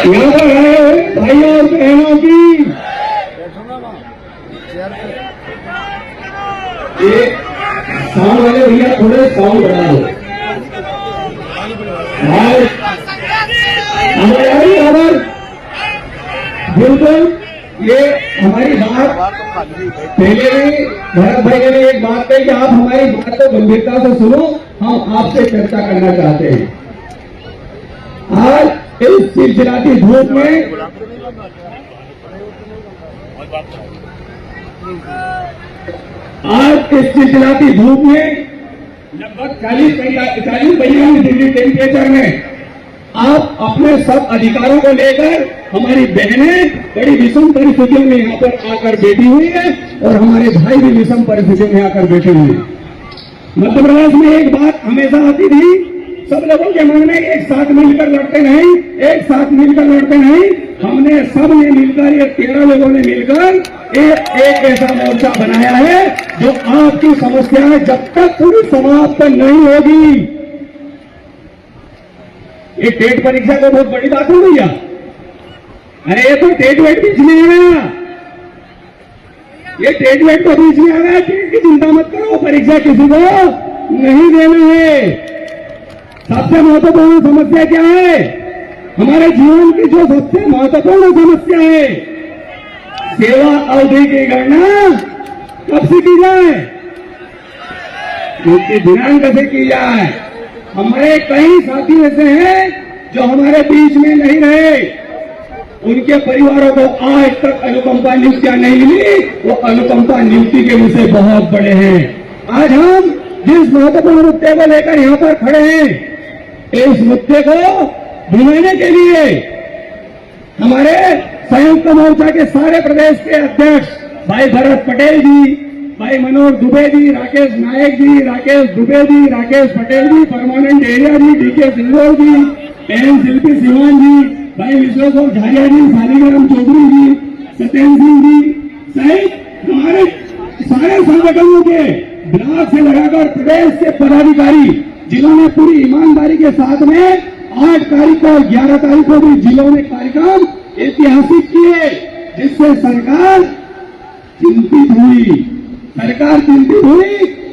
यहाँ पर आए भाइयों और बहनों की साउंड वाले भैया थोड़े साउंड बढ़ा दो। हमारी खबर बिल्कुल ये हमारी बात पहले भी भरत भाई ने एक बात कही कि आप हमारी बात को गंभीरता से सुनो, हम आपसे चर्चा करना चाहते हैं। आज इस चिलचिलाती धूप में लगभग 40-45 डिग्री टेम्परेचर में आप अपने सब अधिकारों को लेकर हमारी बहनें बड़ी विषम परिस्थितियों में यहाँ पर आकर बैठी हुई है और हमारे भाई भी विषम परिस्थितियों में आकर बैठे हुए हैं। मध्य प्रदेश में एक बात हमेशा आती थी, सब लोगों के मन में एक साथ मिलकर लड़ते नहीं, एक साथ मिलकर लड़ते नहीं। हमने सब ने मिलकर, ये 13 लोगों ने मिलकर एक ऐसा मोर्चा बनाया है जो आपकी समस्याएं जब तक पूरी समाप्त नहीं होगी। ये टेट परीक्षा को बहुत बड़ी बात हो भैया। अरे ये तो टेट वेट बीच में आ गया, ये टेट वेट तो बीच में आ गया। टेट की चिंता मत करो, परीक्षा किसी को नहीं देना है। सबसे महत्वपूर्ण समस्या क्या है? हमारे जीवन की जो सबसे महत्वपूर्ण समस्या है, सेवा अवधि की गणना कब से की जाए, उसकी दिनांक से की जाए। हमारे कई साथी ऐसे हैं जो हमारे बीच में नहीं रहे, उनके परिवारों को आज तक अनुकंपा नियुक्तियां नहीं मिली, वो अनुकंपा नियुक्ति के विषय बहुत बड़े हैं। आज हम जिस महत्वपूर्ण मुद्दे को लेकर यहाँ पर खड़े हैं, इस मुद्दे को ढूंढने के लिए हमारे संयुक्त मोर्चा के सारे प्रदेश के अध्यक्ष भाई भरत पटेल जी, भाई मनोज दुबे जी, राकेश नायक जी, राकेश दुबे जी, राकेश पटेल जी, परमानंद एरिया जी, डीके सिंगोर जी, एन शिल्पी सिवान जी, भाई विश्वेश्वर झारिया जी, शालिग्राम चौधरी जी, सत्येंद्र सिंह जी सहित हमारे सारे संगठनों के ब्लॉक से लगाकर प्रदेश के पदाधिकारी, जिन्होंने पूरी ईमानदारी के साथ में 8 तारीख और 11 तारीख को भी जिलों में कार्यक्रम ऐतिहासिक किए, जिससे सरकार चिंतित हुई।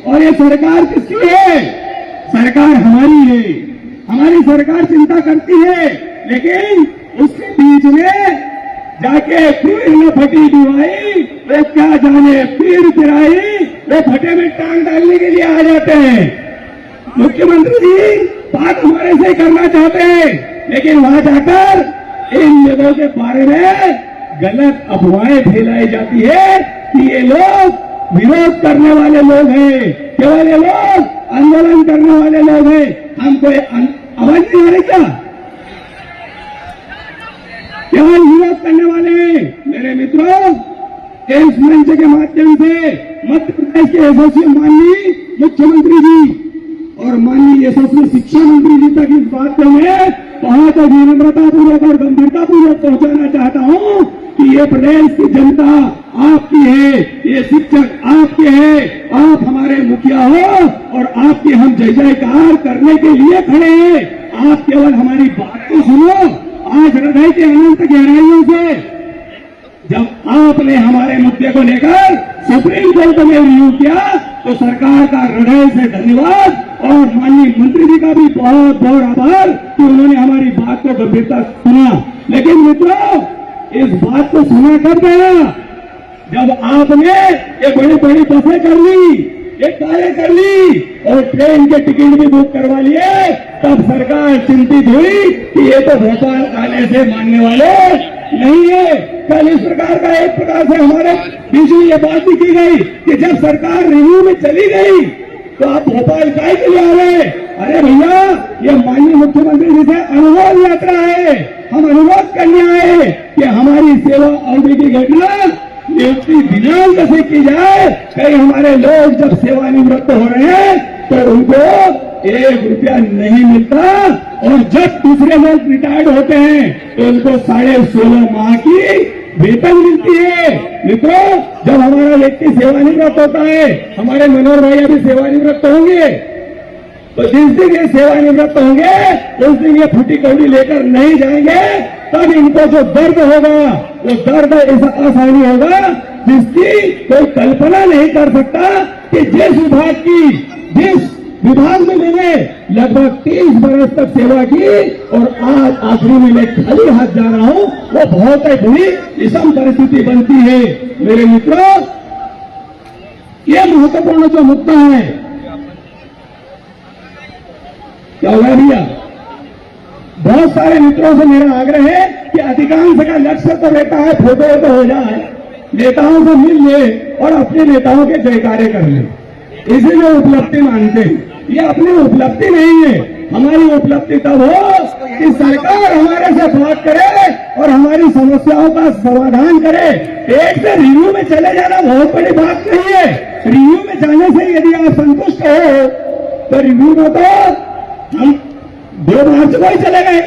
और ये सरकार किसकी है? सरकार हमारी है। हमारी सरकार चिंता करती है, लेकिन उसके बीच में जाके फिर न फटी दिवाई, वे क्या जाने पीड़ पिराई, वे फटे में टांग डालने के लिए आ जाते हैं। मुख्यमंत्री जी बात हमारे से करना चाहते हैं, लेकिन वहां जाकर इन लोगों के बारे में गलत अफवाहें फैलाई जाती है कि ये लोग विरोध करने वाले लोग हैं, केवल ये लोग आंदोलन करने वाले लोग हैं। हम कोई आवाज नहीं आ रही क्या? केवल विरोध करने वाले हैं। मेरे मित्रों, इस मंच के माध्यम से मध्य प्रदेश के यशस्वी माननीय मुख्यमंत्री जी और माननीय यशस्वी शिक्षा मंत्री जी तक इस बात को मैं बहुत विनम्रता पूर्वक और गंभीरता पूर्वक पहुंचाना चाहता हूं कि ये प्रदेश की जनता आपकी है, ये शिक्षक आपके हैं, आप हमारे मुखिया हो और आपकी हम जय जयकार करने के लिए खड़े हैं। आप केवल हमारी बात को सुनो। आज हृदय के अनंत गहराइयों से जब आपने हमारे मुद्दे को लेकर सुप्रीम कोर्ट में रिव्यू किया, तो सरकार का हृदय से धन्यवाद और माननीय मंत्री जी का भी बहुत बहुत आभार कि उन्होंने हमारी बात को गंभीरता से सुना। लेकिन मित्रों, इस बात को सुना कब गया? जब आपने ये बड़ी बड़ी बसें कर ली, ये कारें कर ली और ट्रेन के टिकट भी बुक करवा लिए, तब सरकार चिंतित हुई कि ये तो भोपाल आने से मानने वाले नहीं है। कल इस प्रकार का एक प्रकार से हमारे बीच में ये बात भी की गई कि जब सरकार रिव्यू में चली गई तो आप भोपाल काय के लिए आ रहे? अरे भैया, ये माननीय मुख्यमंत्री जी से अनुरोध यात्रा है। हम अनुरोध करने आए कि हमारी सेवा अवधि की घटना नियुक्ति दिनांक से की जाए। कई हमारे लोग जब सेवानिवृत्त हो रहे हैं तो उनको 1 रुपया नहीं मिलता, और जब दूसरे लोग रिटायर्ड होते हैं तो उनको 16.5 माह की वेतन मिलती है। मित्रों, जब हमारा व्यक्ति सेवानिवृत्त होता है, हमारे मनोहर भैया भी सेवानिवृत्त होंगे, तो जिस दिन ये सेवानिवृत्त होंगे उस दिन ये फूटी कौड़ी लेकर नहीं जाएंगे, तब इनको जो दर्द होगा वो दर्द ऐसा आसानी होगा जिसकी कोई कल्पना नहीं कर सकता। कि जिस विभाग में मैंने लगभग 30 बरस तक सेवा की और आज आखिरी में मैं खाली हाथ जा रहा हूं, वो बहुत ही बुरी विषम परिस्थिति बनती है। मेरे मित्रों, ये महत्वपूर्ण जो मुद्दा है, क्या होगा भैया, बहुत सारे मित्रों से मेरा आग्रह है कि अधिकांश का लक्ष्य तो रहता है फोटो तो हो जाए, नेताओं से मिल ले और अपने नेताओं के जयकारे कर ले, इसे जो उपलब्धि मानते हैं। ये अपनी उपलब्धि नहीं है। हमारी उपलब्धि तब हो कि सरकार हमारे से बात करे और हमारी समस्याओं का समाधान करे। एक से रिव्यू में चले जाना बहुत बड़ी बात नहीं है। रिव्यू में जाने से यदि आप संतुष्ट हो तो रिव्यू में तो हम 2 मार्च को ही चले गए,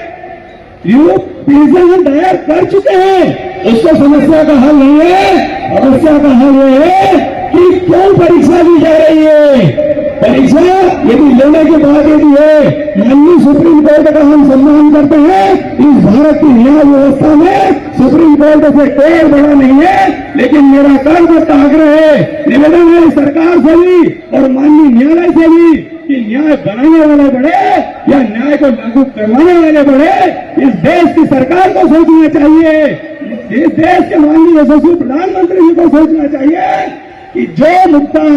रिव्यू पिटीशन दायर कर चुके हैं, उसको समस्या का हल नहीं है। समस्या का हल ये है कि क्यों परीक्षा दी जा रही है। परीक्षा यदि लेने के बाद यदि है, माननीय सुप्रीम कोर्ट का हम सम्मान करते हैं, इस भारत की न्याय व्यवस्था में सुप्रीम कोर्ट से कोई बड़ा नहीं है, लेकिन मेरा कर्तव्य आग्रह है, निवेदन है सरकार से भी और माननीय न्यायालय से भी कि न्याय बनाने वाले बड़े या न्याय को लागू करवाने वाले बड़े। इस देश की सरकार को सोचना चाहिए, इस देश के माननीय यशस्वी प्रधानमंत्री जी को सोचना चाहिए कि जो मुद्दा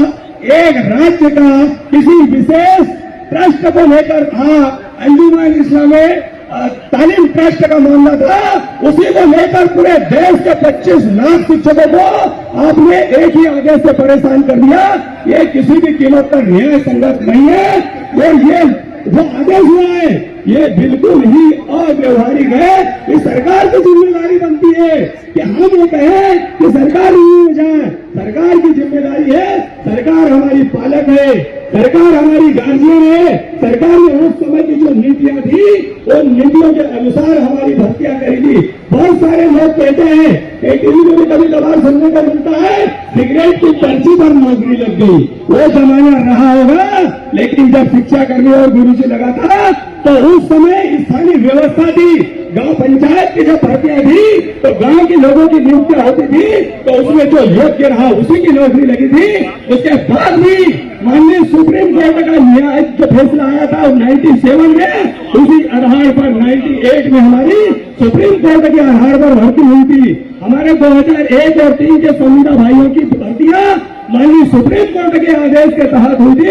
एक राज्य का किसी विशेष ट्रस्ट को लेकर था, अंजुमन इस्लामी तालीम ट्रस्ट का मामला था, उसी को लेकर पूरे देश के 25 लाख शिक्षकों को आपने एक ही आदेश से परेशान कर दिया। ये किसी भी कीमत पर न्याय संगत नहीं है और ये जो आदेश हुआ है ये बिल्कुल ही अव्यवहारिक है। इस सरकार की जिम्मेदारी बनती है कि हम ये कहें कि सरकार नहीं हो जाए। सरकार की जिम्मेदारी है, सरकार हमारी पालक है, सरकार हमारी गार्जियन है। सरकार ने उस समय की जो नीतियां थी उन नीतियों के अनुसार हमारी भर्तियां करेगी। बहुत सारे लोग कहते हैं, टीवी में भी कभी कभार सुनने को मिलता है, सिगरेट की पर्ची पर नौकरी लग गई। वो जमाना रहा होगा, लेकिन जब शिक्षा करने और गुरु से लगा था तो उस समय स्थानीय व्यवस्था थी, गांव पंचायत की जब भर्तियां थी तो गांव के लोगों की नियुक्तियां होती थी, तो उसमें जो योग्य रहा उसी की नौकरी लगी थी। उसके बाद भी माननीय सुप्रीम कोर्ट का न्याय जो फैसला आया था 97 में, उसी आधार पर 98 में हमारी सुप्रीम कोर्ट के आधार पर भर्ती हुई थी। हमारे 2001 और 3 के संविदा भाइयों की भर्तियां माननीय सुप्रीम कोर्ट के आदेश के तहत हुई थी।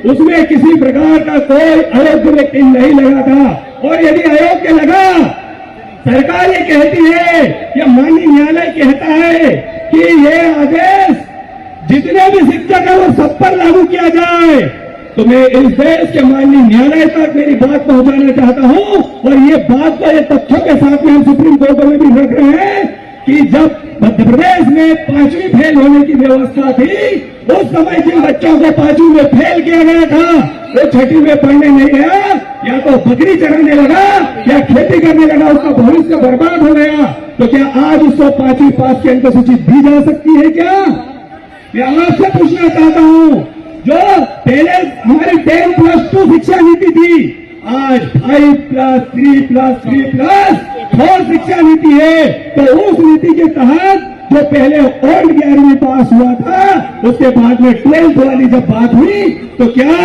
उसमें किसी प्रकार का कोई अयोग्य व्यक्ति नहीं लगा था, और यदि अयोग्य लगा, सरकार ये कहती है या माननीय न्यायालय कहता है कि ये आदेश जितने भी शिक्षक है वो सब पर लागू किया जाए, तो मैं इस देश के माननीय न्यायालय तक मेरी बात पहुंचाना चाहता हूं। और ये बात को ये तथ्यों के साथ में हम सुप्रीम कोर्ट में भी रख रहे हैं कि जब मध्य प्रदेश में 5वीं फेल होने की व्यवस्था थी, उस समय जिन बच्चों को 5वीं में फेल किया गया था वो 6वीं में पढ़ने नहीं गया, या तो बकरी चढ़ाने लगा या खेती करने लगा, उसका भविष्य बर्बाद हो गया। तो क्या आज उसको 5वीं पास की अंक सूची दी जा सकती है क्या? मैं आपसे पूछना चाहता हूं, जो पहले हमारी 10+2 शिक्षा नीति थी, आज 5+3+3+4 शिक्षा नीति है। तो उस नीति के तहत जो पहले और 11वीं पास हुआ था, उसके बाद में 12th वाली जब बात हुई, तो क्या